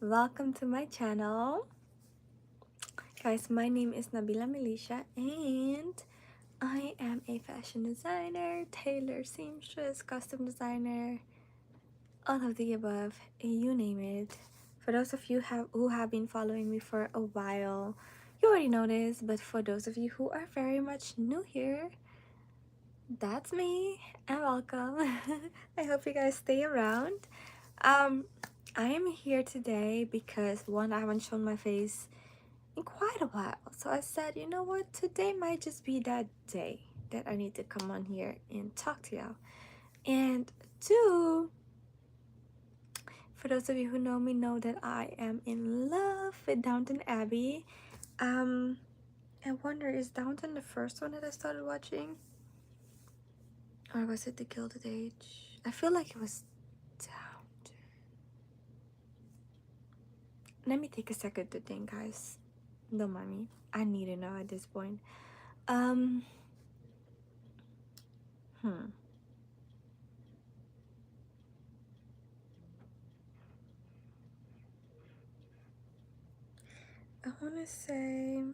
welcome to my channel. Guys, my name is Nabila Melisha and I am a fashion designer, tailor, seamstress, custom designer, all of the above, you name it. For those of you who have been following me for a while, you already know this, but for those of you who are very much new here, that's me and welcome. I hope you guys stay around. I am here today because one, I haven't shown my face in quite a while, so I said, you know what, today might just be that day that I need to come on here and talk to y'all. And two, for those of you who know me, know that I am in love with Downton Abbey. I wonder, is Downton the first one that I started watching, or was it The Gilded Age? I feel like it was Downton. Let me take a second to think, guys. Don't mind me. I need to know at this point. Um, hmm. I want to say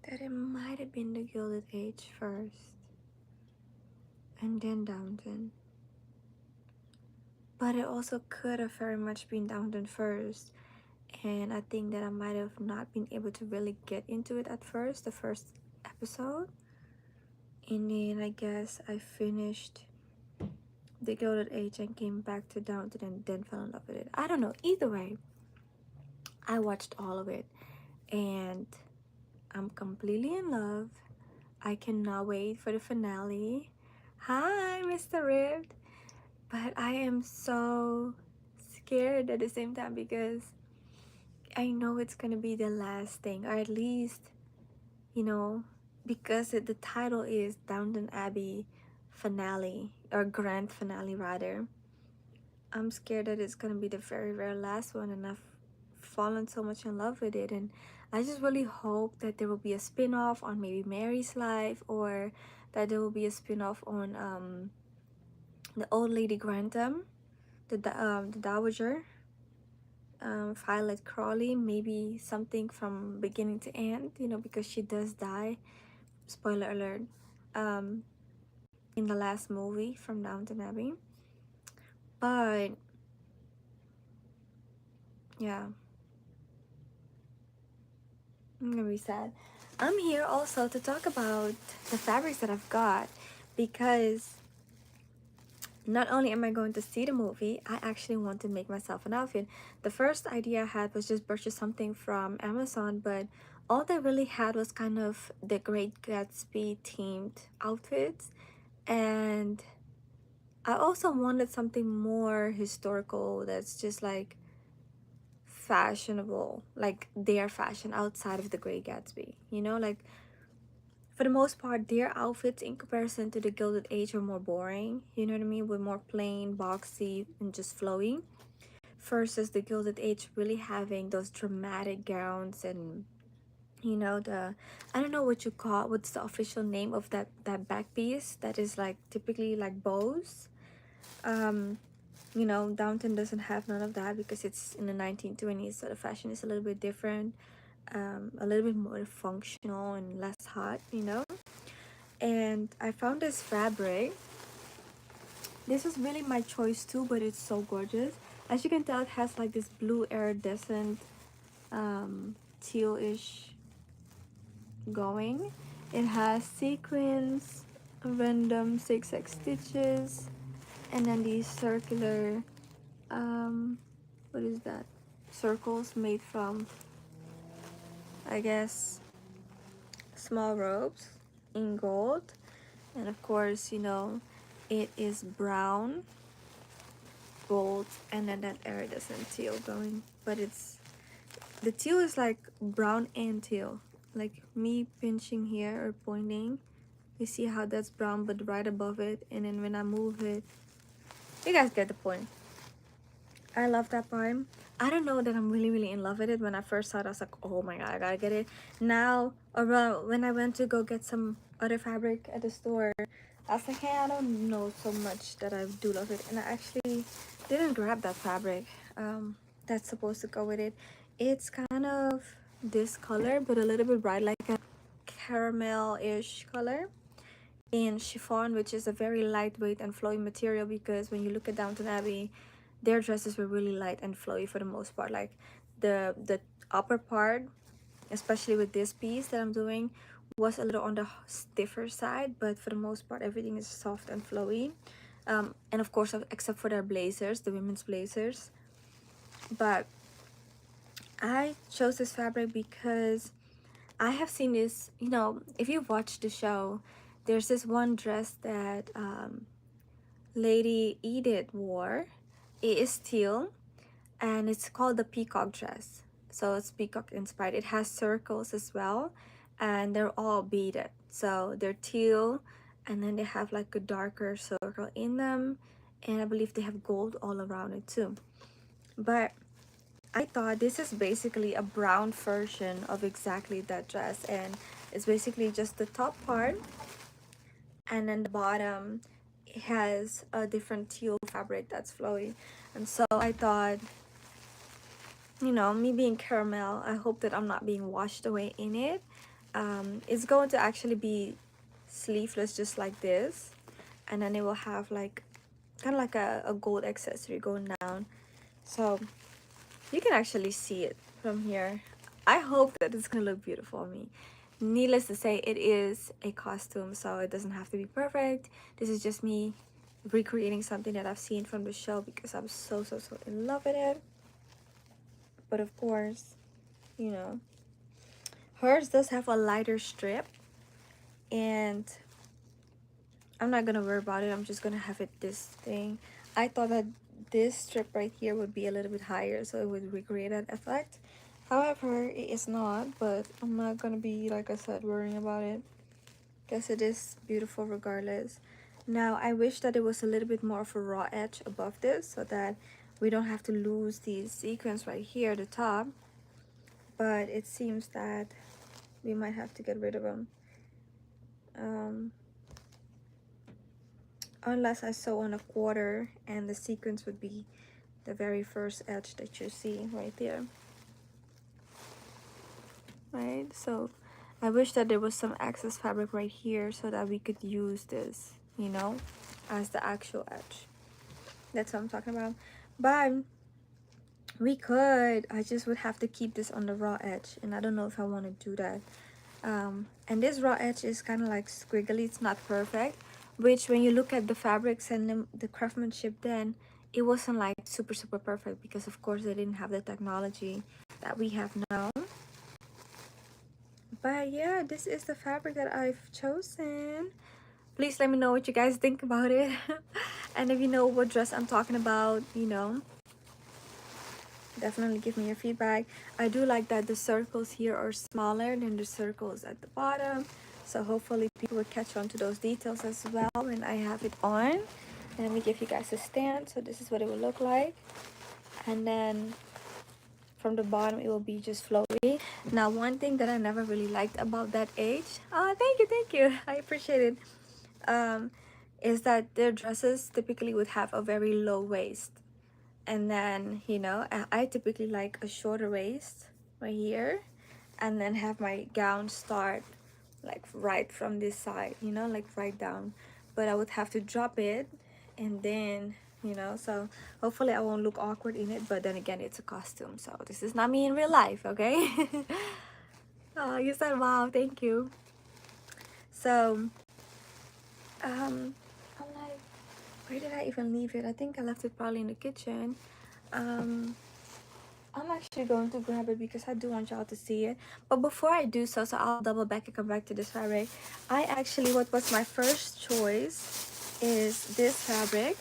that it might have been The Gilded Age first, and then Downton. But it also could have very much been Downton first, and I think that I might have not been able to really get into it at first, the first episode. And then I guess I finished The Gilded Age and came back to Downton and then fell in love with it. I don't know. Either way, I watched all of it and I'm completely in love. I cannot wait for the finale. Hi, Mr. Rift. But I am so scared at the same time because I know it's gonna be the last thing, or at least, you know, because the title is Downton Abbey finale, or grand finale rather. I'm scared that it's gonna be the very, very last one, and I've fallen so much in love with it. And I just really hope that there will be a spin-off on maybe Mary's life, or that there will be a spin-off on the old lady Grantham, the dowager, Violet Crawley. Maybe something from beginning to end, you know, because she does die, spoiler alert, um in the last movie from Downton Abbey. But yeah, I'm gonna be sad. I'm here also to talk about the fabrics that I've got, because not only am I going to see the movie, I actually want to make myself an outfit. The first idea I had was just purchase something from Amazon, but all they really had was kind of the Great Gatsby themed outfits. And I also wanted something more historical that's just like fashionable, like their fashion outside of the Great Gatsby, you know, like for the most part their outfits in comparison to the Gilded Age are more boring, you know what I mean, with more plain, boxy, and just flowy, versus the Gilded Age really having those dramatic gowns and, you know, the, I don't know what you call, what's the official name of that back piece that is like typically like bows. You know, Downton doesn't have none of that because it's in the 1920s, so the fashion is a little bit different, a little bit more functional and less hot, you know. And I found this fabric. This is really my choice too, but it's so gorgeous. As you can tell, it has like this blue iridescent teal-ish going. It has sequins, random zigzag stitches, and then these circular what is that, circles made from, I guess, small ropes in gold. And of course, you know, it is brown, gold, and then that iridescent teal going, but it's, the teal is like brown and teal, like me pinching here or pointing, you see how that's brown but right above it, and then when I move it, you guys get the point. I love that part. I don't know that I'm really in love with it. When I first saw it, I was like, oh my god, I gotta get it now. Or when I went to go get some other fabric at the store, I was like, hey, I don't know so much that I do love it. And I actually didn't grab that fabric. that's supposed to go with it. It's kind of this color, but a little bit bright, like a caramel-ish color in chiffon, which is a very lightweight and flowy material, because when you look at Downton Abbey, their dresses were really light and flowy for the most part. Like the upper part, especially with this piece that I'm doing, was a little on the stiffer side, but for the most part everything is soft and flowy. And of course, except for their blazers, the women's blazers. But I chose this fabric because I have seen this, you know, if you've watched the show, there's this one dress that Lady Edith wore. It is teal, and it's called the peacock dress. So it's peacock inspired. It has circles as well, and they're all beaded. So they're teal, and then they have like a darker circle in them, and I believe they have gold all around it too. But I thought this is basically a brown version of exactly that dress, and it's basically just the top part, and then the bottom it has a different teal fabric that's flowy. And so I thought, you know, me being caramel, I hope that I'm not being washed away in it. It's going to actually be sleeveless just like this, and then it will have like kind of like a gold accessory going down, so you can actually see it from here. I hope that it's gonna look beautiful on me. Needless to say, it is a costume, so it doesn't have to be perfect. This is just me recreating something that I've seen from the show because I'm so in love with it. But of course, you know, hers does have a lighter strip, and I'm not gonna worry about it. I'm just gonna have it this thing. I thought that this strip right here would be a little bit higher, so it would recreate that effect. However, it is not, but I'm not gonna be, like I said, worrying about it because it is beautiful regardless. Now, I wish that it was a little bit more of a raw edge above this so that we don't have to lose these sequins right here at the top, but it seems that we might have to get rid of them. Unless I sew on a quarter, and the sequins would be the very first edge that you see right there. Right, so I wish that there was some excess fabric right here so that we could use this, you know, as the actual edge. That's what I'm talking about. But we could, I just would have to keep this on the raw edge, and I don't know if I want to do that. And this raw edge is kind of like squiggly, it's not perfect, which when you look at the fabrics and the craftsmanship, then it wasn't like super perfect because of course they didn't have the technology that we have now. But yeah, this is the fabric that I've chosen. Please let me know what you guys think about it. And if you know what dress I'm talking about, you know, definitely give me your feedback. I do like that the circles here are smaller than the circles at the bottom, so hopefully people will catch on to those details as well when I have it on. And let me give you guys a stand. So this is what it will look like, and then from the bottom it will be just flowy. Now, one thing that I never really liked about that age, oh thank you, I appreciate it, is that their dresses typically would have a very low waist. And then, you know, I typically like a shorter waist right here, and then have my gown start like right from this side, you know, like right down. But I would have to drop it, and then, you know, so hopefully I won't look awkward in it. But then again, it's a costume, so this is not me in real life, okay? Oh, you said wow, thank you. So I'm like, where did I even leave it? I think I left it probably in the kitchen. I'm actually going to grab it because I do want y'all to see it. But before I do so, I'll double back and come back to this fabric. What was my first choice is this fabric.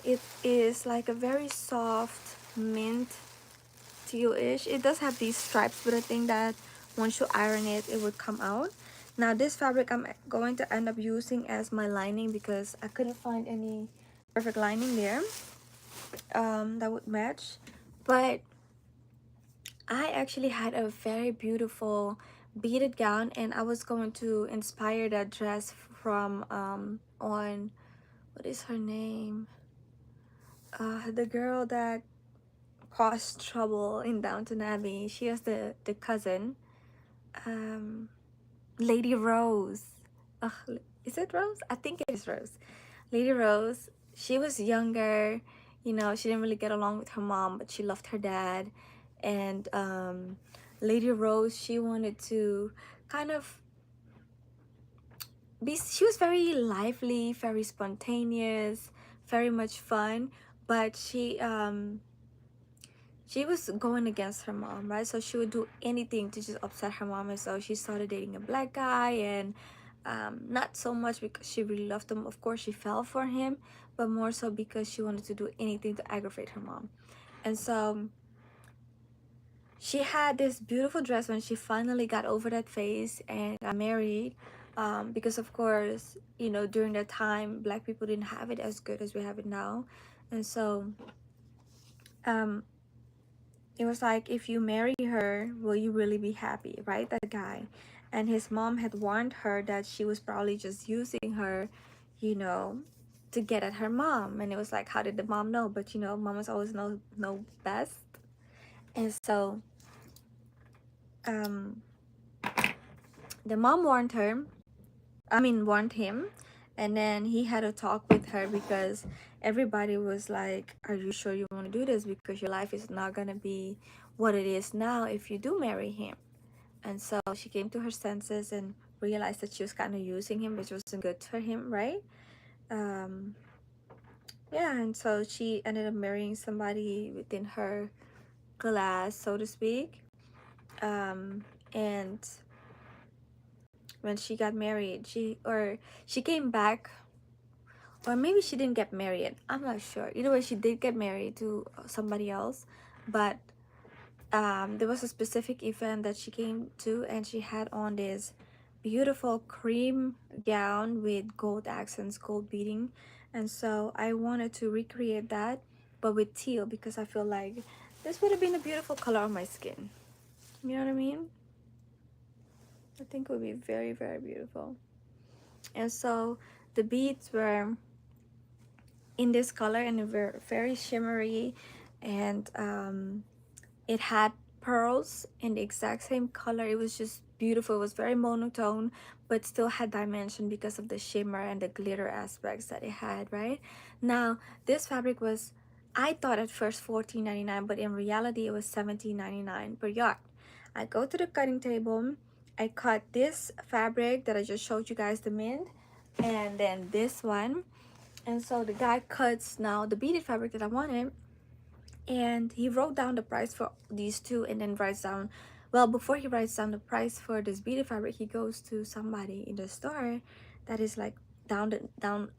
It is like a very soft mint teal-ish. It does have these stripes, but I think that once you iron it, it would come out. Now this fabric I'm going to end up using as my lining because I couldn't find any perfect lining there that would match. But I actually had a very beautiful beaded gown, and I was going to inspire that dress from on, what is her name, the girl that caused trouble in Downton Abbey. She was the cousin, um, Lady Rose. Ugh, is it Rose? I think it is Rose. Lady Rose. She was younger. You know, she didn't really get along with her mom, but she loved her dad. And Lady Rose, she wanted to kind of she was very lively, very spontaneous, very much fun, but she was going against her mom, right? So she would do anything to just upset her mom. And so she started dating a black guy, and not so much because she really loved him. Of course, she fell for him, but more so because she wanted to do anything to aggravate her mom. And so she had this beautiful dress when she finally got over that phase and got married. Because of course, you know, during that time, black people didn't have it as good as we have it now. And so it was like, if you marry her, will you really be happy, right? That guy. And his mom had warned her that she was probably just using her, you know, to get at her mom. And it was like, how did the mom know? But you know, mamas always know best. And so the mom warned him, and then he had a talk with her because everybody was like, are you sure you want to do this? Because your life is not going to be what it is now if you do marry him. And so she came to her senses and realized that she was kind of using him, which wasn't good for him, right? Yeah, and so she ended up marrying somebody within her class, so to speak. And when she got married, she came back, or maybe she didn't get married, I'm not sure. Either way, she did get married to somebody else, but there was a specific event that she came to, and she had on this beautiful cream gown with gold accents, gold beading. And so I wanted to recreate that, but with teal, because I feel like this would have been a beautiful color on my skin. You know what I mean? I think it would be very, very beautiful. And so the beads were in this color, and they were very shimmery, and it had pearls in the exact same color. It was just beautiful. It was very monotone, but still had dimension because of the shimmer and the glitter aspects that it had, right? Now, this fabric was, I thought at first $14.99, but in reality it was $17.99 per yard. I go to the cutting table, I cut this fabric that I just showed you guys, the mint, and then this one. And so the guy cuts now the beaded fabric that I wanted, and he wrote down the price for these two, and then writes down, well, before he writes down the price for this beaded fabric, he goes to somebody in the store that is like down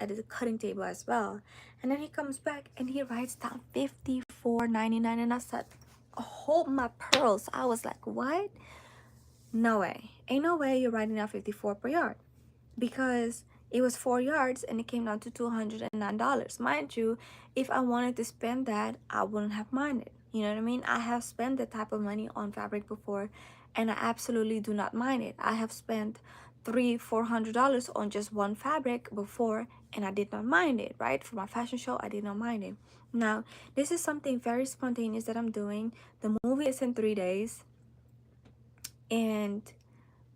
at the cutting table as well. And then he comes back and he writes down $54.99, and I said, hold my pearls. I was like, what? No way. Ain't no way you're writing down 54 per yard, because it was 4 yards and it came down to $209. Mind you, if I wanted to spend that, I wouldn't have minded. You know what I mean? I have spent that type of money on fabric before, and I absolutely do not mind it. I have spent $300-400 on just one fabric before, and I did not mind it, right? For my fashion show, I did not mind it. Now, this is something very spontaneous that I'm doing. The movie is in 3 days, and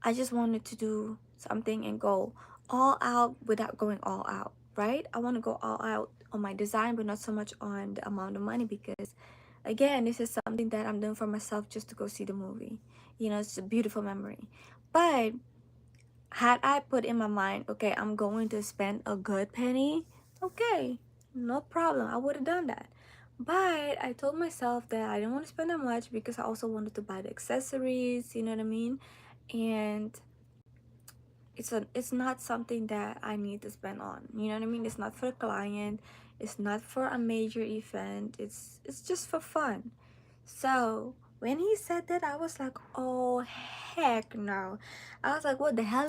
I just wanted to do something and go all out without going all out, right? I want to go all out on my design, but not so much on the amount of money, because again, this is something that I'm doing for myself just to go see the movie. You know, it's a beautiful memory. But had I put in my mind, okay, I'm going to spend a good penny, okay, no problem, I would have done that. But I told myself that I didn't want to spend that much, because I also wanted to buy the accessories, you know what I mean? And it's not something that I need to spend on, you know what I mean? It's not for a client, it's not for a major event, it's just for fun. So when he said that, I was like, oh heck no. I was like, what the hell,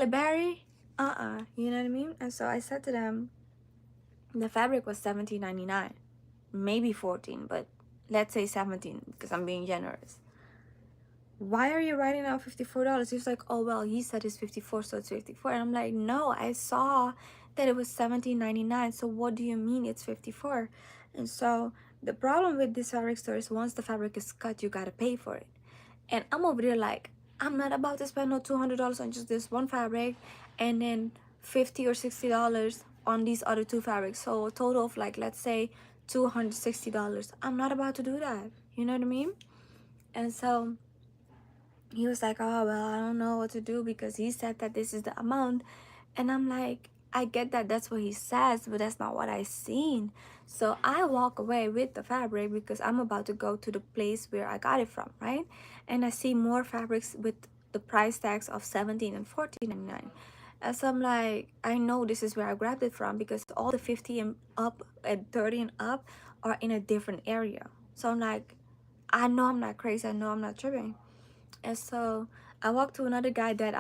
Barry? You know what I mean? And so I said to them, the fabric was $17.99, maybe 14, but let's say 17 because I'm being generous. Why are you writing down $54? He was like, oh well, he said it's 54, so it's 54. And I'm like, no, I saw that it was $17.99, so what do you mean it's 54? And so the problem with this fabric store is once the fabric is cut, you gotta pay for it. And I'm over there like, I'm not about to spend no $200 on just this one fabric and then $50 or $60 on these other two fabrics. So a total of like, let's say $260. I'm not about to do that. You know what I mean? And so he was like, oh, well, I don't know what to do because he said that this is the amount. And I'm like, I get that that's what he says, but that's not what I seen. So I walk away with the fabric because I'm about to go to the place where I got it from, right? And I see more fabrics with the price tags of 17 and 14.99. And so I'm like, I know this is where I grabbed it from because all the 50 and up and 30 and up are in a different area. So I'm like, I know I'm not crazy. I know I'm not tripping. And so I walked to another guy that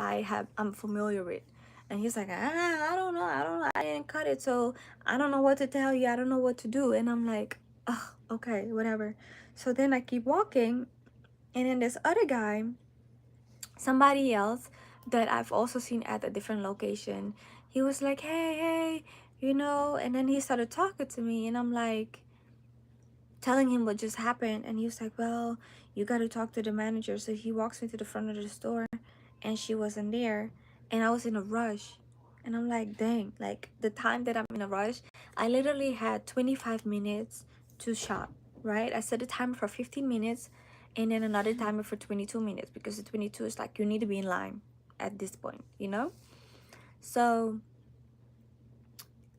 I'm familiar with. And he's like, I don't know, I didn't cut it, so I don't know what to tell you, I don't know what to do. And I'm like, oh, okay, whatever. So then I keep walking, and then this other guy, somebody else that I've also seen at a different location, he was like, hey, and then he started talking to me, and I'm like, telling him what just happened, and he was like, well, you got to talk to the manager. So he walks me to the front of the store, and she wasn't there, and I was in a rush. And I'm like, dang, like the time that I'm in a rush, I literally had 25 minutes to shop, right? I set a timer for 15 minutes and then another timer for 22 minutes because the 22 is like you need to be in line at this point. So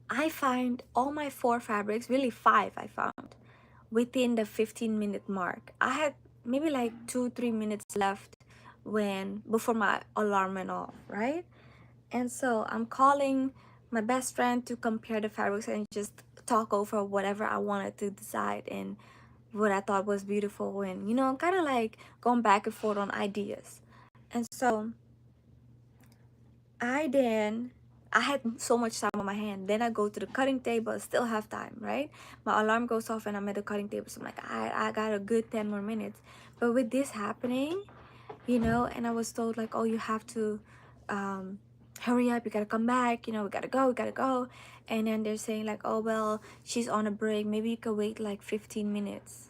I find all my 4 fabrics, really 5 I found, within the 15-minute mark. I had maybe like 2-3 minutes left when before my alarm went off, right? And so I'm calling my best friend to compare the fabrics and just talk over whatever I wanted to decide and what I thought was beautiful, and kind of like going back and forth on ideas. And so I had so much time on my hand. Then I go to the cutting table, still have time, right? My alarm goes off and I'm at the cutting table. So I'm like, I got a good 10 more minutes. But with this happening, and I was told like, oh, you have to hurry up, you gotta come back, we gotta go. And then they're saying like, oh, well, she's on a break. Maybe you could wait like 15 minutes.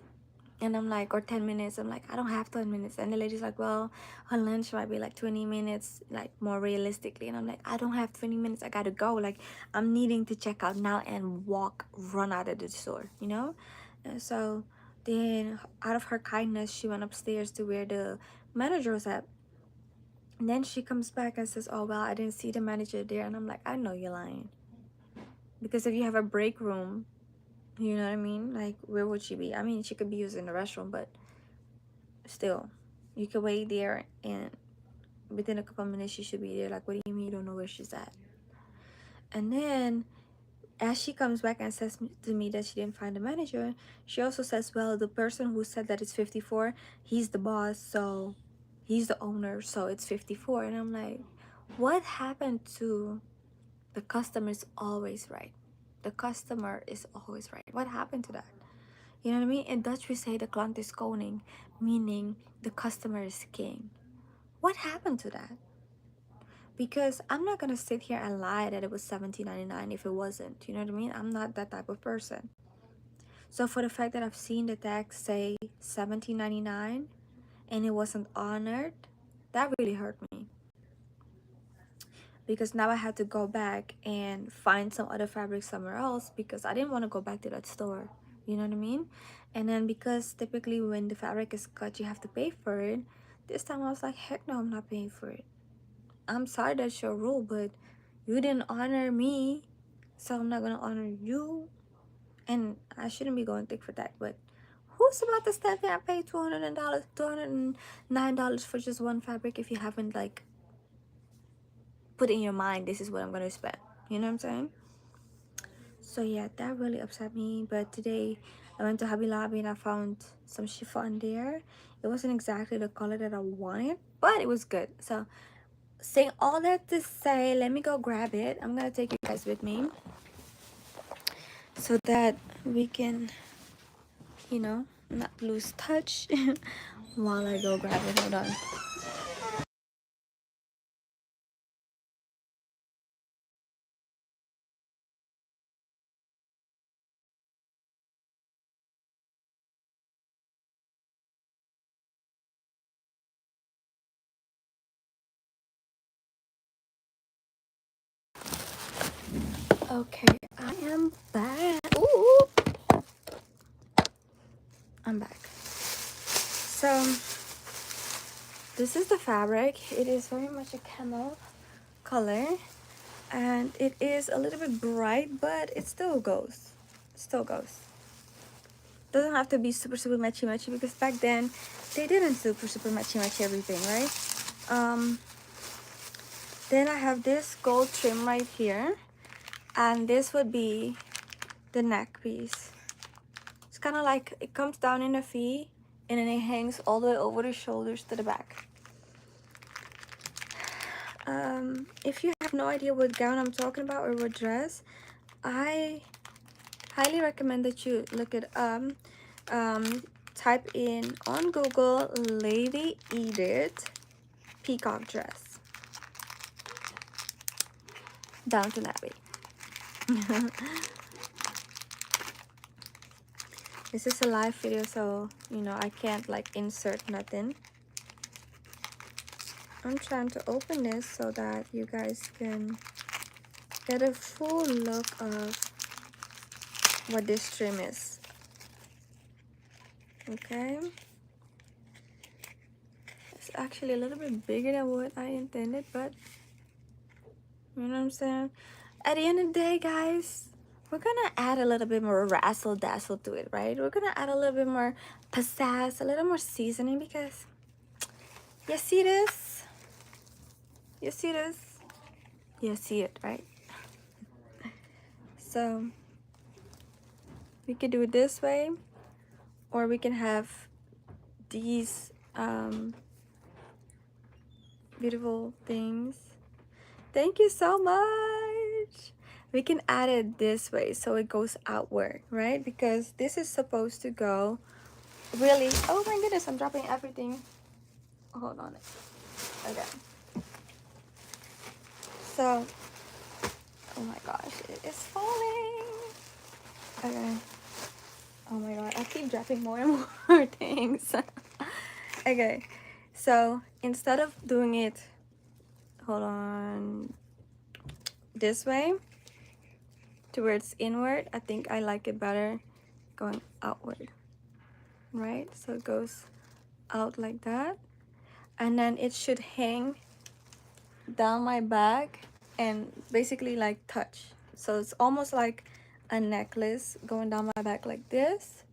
And I'm like, or 10 minutes. I'm like, I don't have 10 minutes. And the lady's like, well, her lunch might be like 20 minutes, like more realistically. And I'm like, I don't have 20 minutes. I gotta go. Like, I'm needing to check out now and run out of the store. And so then out of her kindness, she went upstairs to where the manager was at. And then she comes back and says, oh, well, I didn't see the manager there. And I'm like, I know you're lying. Because if you have a break room, you know what I mean? Like, where would she be? I mean, she could be using the restroom, but still, you could wait there and within a couple minutes she should be there. Like, what do you mean you don't know where she's at? And then as she comes back and says to me that she didn't find the manager, she also says, well, the person who said that it's 54, he's the boss, so he's the owner, so it's 54. And I'm like, what happened to the customer is always right? The customer is always right. What happened to that? You know what I mean? In Dutch we say the klant is koning, meaning the customer is king. What happened to that? Because I'm not gonna sit here and lie that it was $17.99 if it wasn't. You know what I mean? I'm not that type of person. So for the fact that I've seen the tag say $17.99 and it wasn't honored, that really hurt me. Because now I had to go back and find some other fabric somewhere else because I didn't want to go back to that store. You know what I mean? And then because typically when the fabric is cut, you have to pay for it. This time I was like, heck no, I'm not paying for it. I'm sorry that's your rule, but you didn't honor me, so I'm not gonna honor you. And I shouldn't be going thick for that, but who's about to stand there and pay $209 for just one fabric if you haven't like put in your mind this is what I'm gonna spend? You know what I'm saying? So yeah, that really upset me. But today I went to Hobby Lobby and I found some chiffon there. It wasn't exactly the color that I wanted, but it was good. So saying all that to say, let me go grab it. I'm gonna take you guys with me so that we can, not lose touch while I go grab it. Hold on. Okay, I am back. Ooh, I'm back. So this is the fabric. It is very much a camel color, and it is a little bit bright, but it still goes. Still goes. Doesn't have to be super matchy because back then they didn't super matchy everything, right? Then I have this gold trim right here, and this would be the neck piece. It's kind of like it comes down in a V and then it hangs all the way over the shoulders to the back. If you have no idea what gown I'm talking about or what dress, I highly recommend that you look it up. Type in on Google Lady Edith peacock dress, Downton Abbey. This is a live video, so you know I can't like insert nothing. I'm trying to open this so that you guys can get a full look of what this trim is. Okay, it's actually a little bit bigger than what I intended, but you know what I'm saying? At the end of the day, guys, we're gonna add a little bit more razzle dazzle to it, right? We're gonna add a little bit more pizzazz, a little more seasoning, because you see this? You see this? You see it, right? So we could do it this way, or we can have these beautiful things. Thank you so much. We can add it this way so it goes outward, right? Because this is supposed to go really, oh my goodness, I'm dropping everything. Hold on. Okay. So, oh my gosh, it is falling. Okay. Oh my god, I keep dropping more and more things. Okay, so instead of doing it, hold on, this way towards inward, I think I like it better going outward, right? So it goes out like that, and then it should hang down my back and basically like touch. So it's almost like a necklace going down my back like this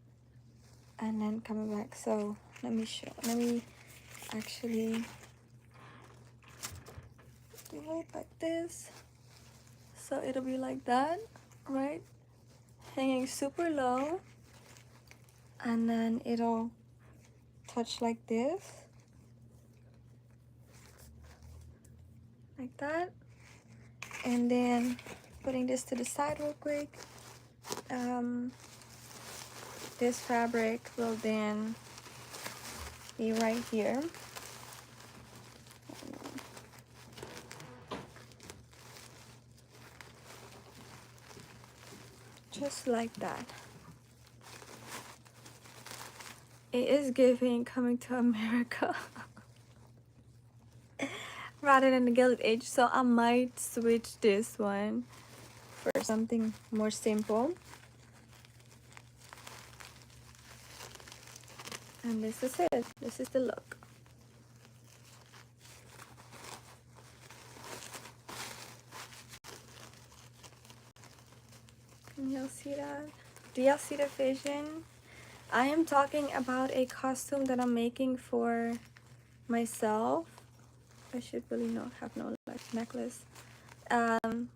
and then coming back. So let me actually do it like this, so it'll be like that, right? Hanging super low, and then it'll touch like this, like that, and then putting this to the side real quick. This fabric will then be right here. Just like that. It is giving Coming to America rather than the Gilded Age, so I might switch this one for something more simple. And this is it. This is the look. Can y'all see that? Do y'all see the vision? I am talking about a costume that I'm making for myself. I should really not have no like necklace.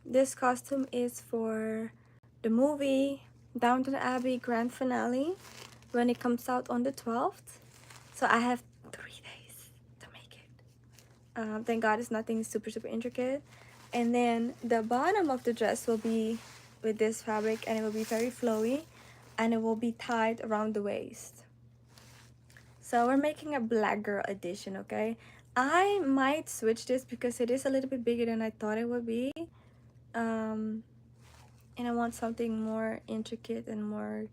This costume is for the movie Downton Abbey grand finale when it comes out on the 12th. So I have 3 days to make it. Thank God it's nothing super intricate. And then the bottom of the dress will be with this fabric, and it will be very flowy, and it will be tied around the waist. So we're making a black girl edition, okay? I might switch this because it is a little bit bigger than I thought it would be. And I want something more intricate and more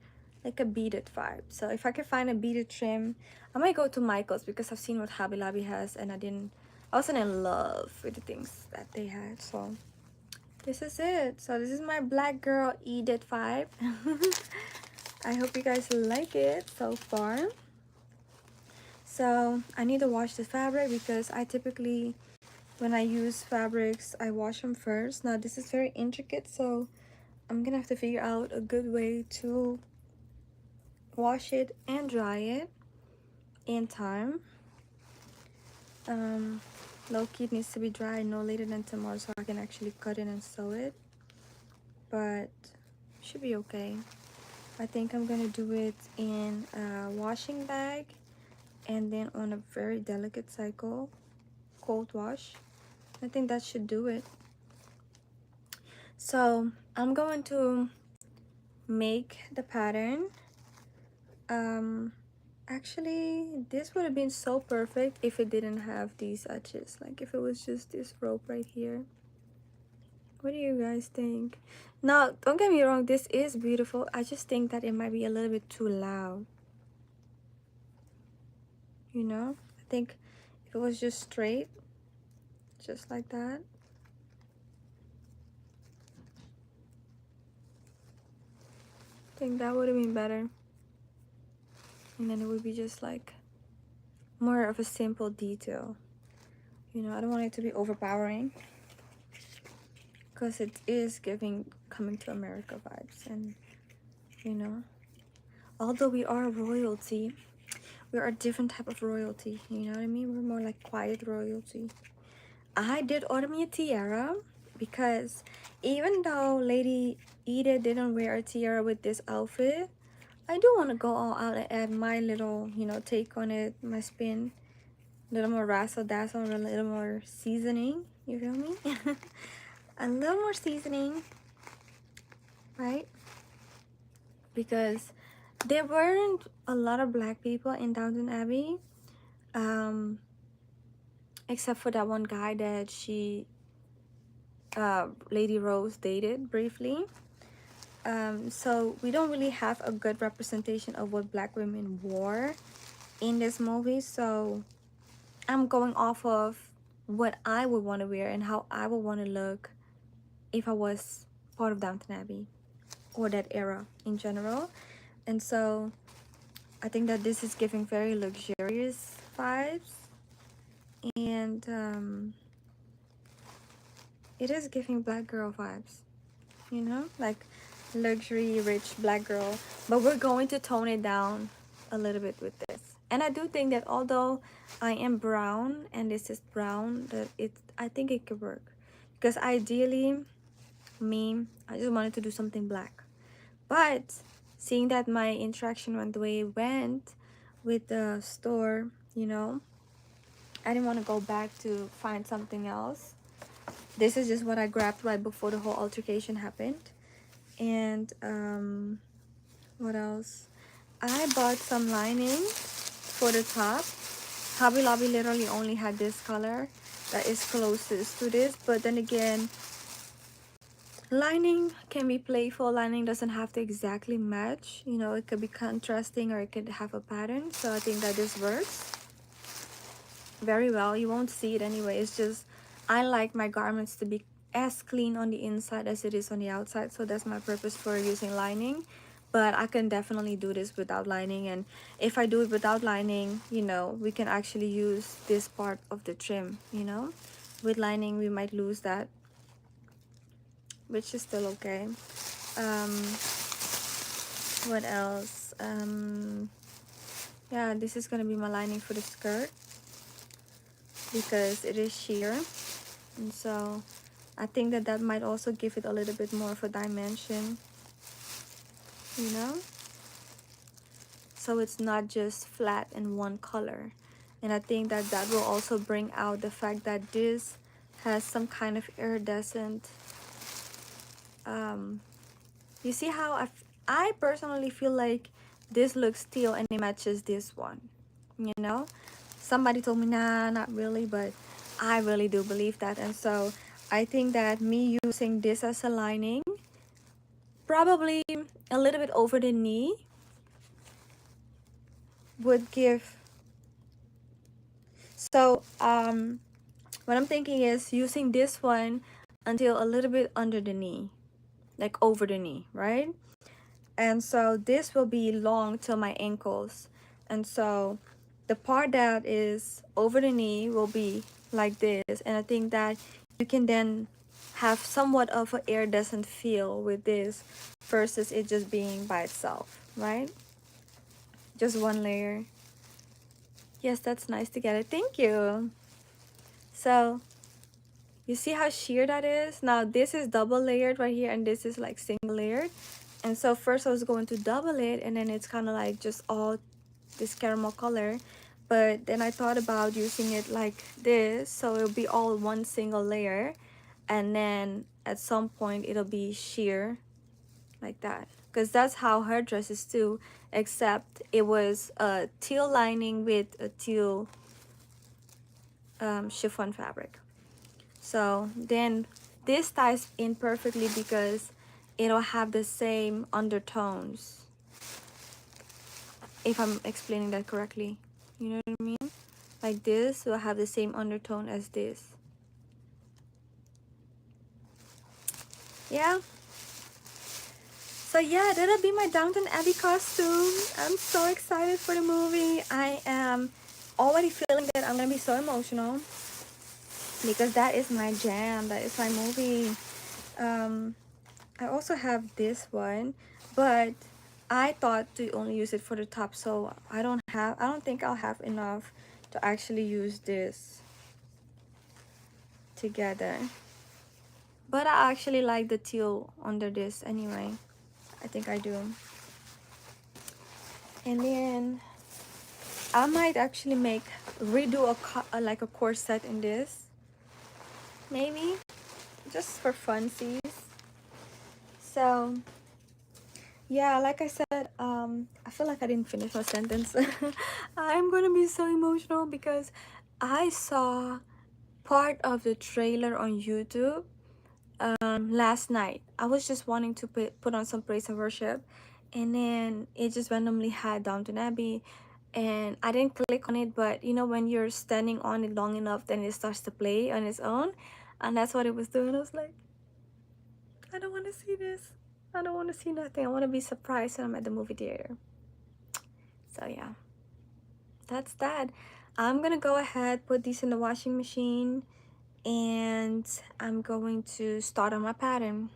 like a beaded vibe. So if I can find a beaded trim, I might go to Michael's because I've seen what Hobby Lobby has, and I wasn't in love with the things that they had. So this is it. So this is my Black Girl Edit 5. I hope you guys like it so far. So I need to wash the fabric because I typically, when I use fabrics, I wash them first. Now this is very intricate, so I'm gonna have to figure out a good way to wash it and dry it in time. Low-key it needs to be dry no later than tomorrow so I can actually cut it and sew it, but should be okay. I think I'm gonna do it in a washing bag and then on a very delicate cycle, cold wash. I think that should do it. So I'm going to make the pattern. Actually, this would have been so perfect if it didn't have these edges, like if it was just this rope right here. What do you guys think? Now, don't get me wrong, this is beautiful. I just think that it might be a little bit too loud, you know? I think if it was just straight, just like that, I think that would have been better. And then it would be just like more of a simple detail, you know? I don't want it to be overpowering because it is giving Coming to America vibes. And you know, although we are royalty, we are a different type of royalty, you know what I mean? We're more like quiet royalty. I did order me a tiara because even though Lady Edith didn't wear a tiara with this outfit, I do want to go all out and add my little, you know, take on it, my spin, a little more razzle dazzle, a little more seasoning, you feel me? A little more seasoning, right? Because there weren't a lot of black people in Downton Abbey, except for that one guy that Lady Rose dated briefly. So we don't really have a good representation of what black women wore in this movie. So I'm going off of what I would want to wear and how I would want to look if I was part of Downton Abbey or that era in general. And so I think that this is giving very luxurious vibes, and it is giving black girl vibes, you know, like luxury rich black girl, but we're going to tone it down a little bit with this. And I do think that although I am brown and this is brown, that I think it could work, because ideally I just wanted to do something black, but seeing that my interaction went the way it went with the store, you know, I didn't want to go back to find something else. This is just what I grabbed right before the whole altercation happened. And what else? I bought some lining for the top. Hobby Lobby literally only had this color that is closest to this, but then again, lining can be playful. Lining doesn't have to exactly match, you know, it could be contrasting or it could have a pattern. So I think that this works very well. You won't see it anyway. It's just I like my garments to be as clean on the inside as it is on the outside, so that's my purpose for using lining. But I can definitely do this without lining, and if I do it without lining, you know, we can actually use this part of the trim, you know. With lining we might lose that, which is still okay. What else? Yeah, this is gonna be my lining for the skirt because it is sheer, and so I think that that might also give it a little bit more of a dimension, you know, so it's not just flat in one color. And I think that that will also bring out the fact that this has some kind of iridescent, you see how I personally feel like this looks teal and it matches this one, you know. Somebody told me nah, not really, but I really do believe that. And so I think that me using this as a lining, probably a little bit over the knee, would give. So what I'm thinking is using this one until a little bit under the knee, like over the knee, right? And so this will be long till my ankles. And so the part that is over the knee will be like this. And I think that you can then have somewhat of an iridescent feel with this versus it just being by itself, right? Just one layer. Yes, that's nice together. Thank you. So you see how sheer that is? Now this is double layered right here, and this is like single layered. And so first I was going to double it, and then it's kind of like just all this caramel color. But then I thought about using it like this, so it'll be all one single layer, and then at some point it'll be sheer like that, because that's how her dress is too, except it was a teal lining with a teal chiffon fabric. So then this ties in perfectly because it'll have the same undertones, if I'm explaining that correctly. You know what I mean? Like this will have the same undertone as this. Yeah. So yeah, that'll be my Downton Abbey costume. I'm so excited for the movie. I am already feeling that I'm gonna be so emotional because that is my jam. That is my movie. I also have this one, but I thought to only use it for the top, so I don't think I'll have enough to actually use this together. But I actually like the teal under this anyway. I think I do. And then I might actually redo like a corset in this, maybe, just for funsies. So yeah, like I said, I feel like I didn't finish my sentence. I'm gonna be so emotional because I saw part of the trailer on YouTube last night. I was just wanting to put on some praise and worship, and then it just randomly had Downton Abbey, and I didn't click on it, but you know when you're standing on it long enough, then it starts to play on its own, and that's what it was doing. I was like, I don't want to see this. I don't want to see nothing. I want to be surprised when I'm at the movie theater. So yeah, that's that. I'm gonna go ahead, put these in the washing machine, and I'm going to start on my pattern.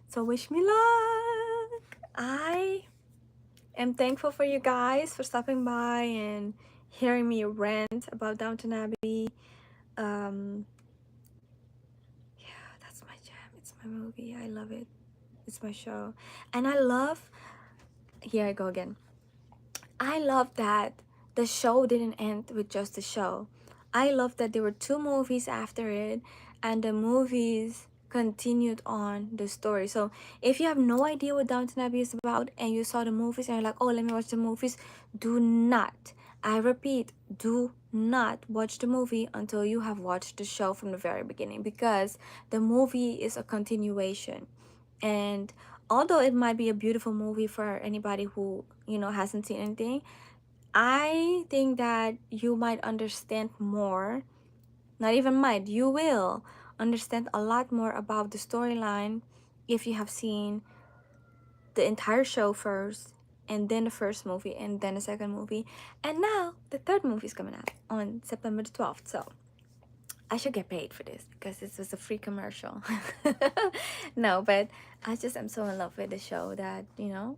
So wish me luck. I am thankful for you guys for stopping by and hearing me rant about Downton Abbey. Yeah, that's my jam. It's my movie. I love it. It's my show. And I love, here I go again. I love that the show didn't end with just the show. I love that there were 2 movies after it, and the movies continued on the story. So if you have no idea what Downton Abbey is about and you saw the movies and you're like, oh, let me watch the movies, do not, I repeat, do not watch the movie until you have watched the show from the very beginning, because the movie is a continuation. And although it might be a beautiful movie for anybody who, you know, hasn't seen anything, I think that you might understand more, not even might, you will understand a lot more about the storyline if you have seen the entire show first, and then the first movie, and then the second movie, and now the third movie is coming out on September the 12th. So I should get paid for this because this was a free commercial. No, but I just am so in love with the show that, you know,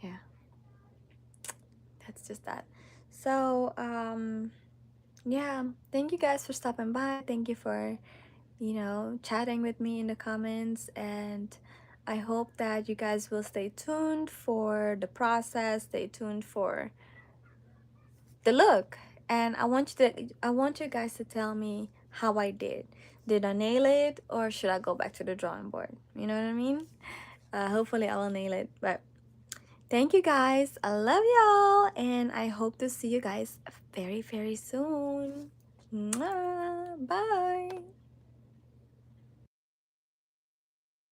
yeah, that's just that. So yeah, thank you guys for stopping by. Thank you for, you know, chatting with me in the comments, and I hope that you guys will stay tuned for the process, stay tuned for the look. And I want you guys to tell me how I did. Did I nail it, or should I go back to the drawing board? You know what I mean? Hopefully I will nail it. But thank you guys. I love y'all, and I hope to see you guys very, very soon. Mwah. Bye.